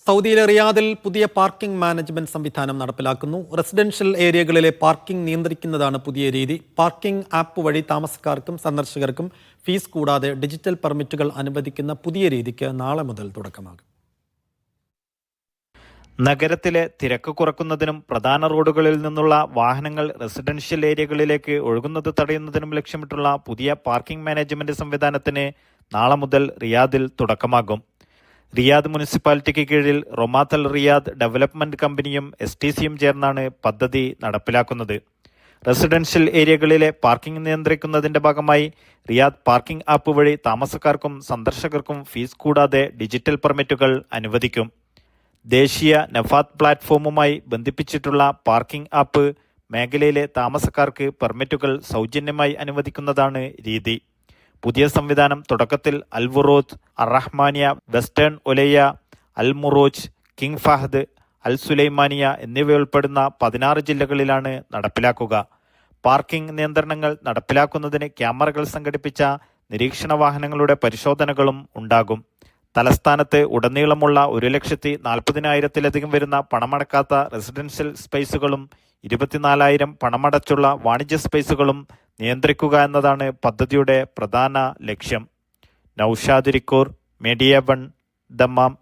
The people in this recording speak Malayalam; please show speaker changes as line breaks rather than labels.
സൗദിയിലെ റിയാദിൽ പുതിയ പാർക്കിംഗ് മാനേജ്മെന്റ് സംവിധാനം നടപ്പിലാക്കുന്നു. റെസിഡൻഷ്യൽ ഏരിയകളിലെ പാർക്കിംഗ് നിയന്ത്രിക്കുന്നതാണ് പുതിയ രീതി. പാർക്കിംഗ് ആപ്പ് വഴി താമസക്കാർക്കും സന്ദർശകർക്കും ഫീസ് കൂടാതെ ഡിജിറ്റൽ പെർമിറ്റുകൾ അനുവദിക്കുന്ന പുതിയ രീതിക്ക് നാളെ മുതൽ തുടക്കമാകും.
നഗരത്തിലെ തിരക്ക് കുറയ്ക്കുന്നതിനും പ്രധാന റോഡുകളിൽ നിന്നുള്ള വാഹനങ്ങൾ റെസിഡൻഷ്യൽ ഏരിയകളിലേക്ക് ഒഴുകുന്നത് തടയുന്നതിനും ലക്ഷ്യമിട്ടുള്ള പുതിയ പാർക്കിംഗ് മാനേജ്മെന്റ് സംവിധാനത്തിന് നാളെ മുതൽ റിയാദിൽ തുടക്കമാകും. റിയാദ് മുനിസിപ്പാലിറ്റിക്ക് കീഴിൽ റൊമാത്ത് അൽ റിയാദ് ഡെവലപ്മെന്റ് കമ്പനിയും STCയും ചേർന്നാണ് പദ്ധതി നടപ്പിലാക്കുന്നത്. റെസിഡൻഷ്യൽ ഏരിയകളിലെ പാർക്കിംഗ് നിയന്ത്രിക്കുന്നതിന്റെ ഭാഗമായി റിയാദ് പാർക്കിംഗ് ആപ്പ് വഴി താമസക്കാർക്കും സന്ദർശകർക്കും ഫീസ് കൂടാതെ ഡിജിറ്റൽ പെർമിറ്റുകൾ അനുവദിക്കും. ദേശീയ നഫാത്ത് പ്ലാറ്റ്ഫോമുമായി ബന്ധിപ്പിച്ചിട്ടുള്ള പാർക്കിംഗ് ആപ്പ് മേഖലയിലെ താമസക്കാർക്ക് പെർമിറ്റുകൾ സൗജന്യമായി അനുവദിക്കുന്നതാണ് രീതി. പുതിയ സംവിധാനം തുടക്കത്തിൽ അൽ വുറൂജ്, അർ-റഹ്മാനിയ, വെസ്റ്റേൺ ഒലയ്യ, അൽ മുറൂജ്, കിങ് ഫഹദ്, അൽ സുലൈമാനിയ എന്നിവയുൾപ്പെടുന്ന 16 ജില്ലകളിലാണ് നടപ്പിലാക്കുക. പാർക്കിംഗ് നിയന്ത്രണങ്ങൾ നടപ്പിലാക്കുന്നതിന് ക്യാമറകൾ സംഘടിപ്പിച്ച നിരീക്ഷണ വാഹനങ്ങളുടെ പരിശോധനകളും ഉണ്ടാകും. തലസ്ഥാനത്ത് ഉടനീളമുള്ള 1,40,000-ലധികം വരുന്ന പണമടക്കാത്ത റെസിഡൻഷ്യൽ സ്പേസുകളും 24,000 പണമടച്ചുള്ള വാണിജ്യ സ്പേസുകളും നിയന്ത്രിക്കുക എന്നതാണ് പദ്ധതിയുടെ പ്രധാന ലക്ഷ്യം. Naushad Irikkur, media 1, Dammam.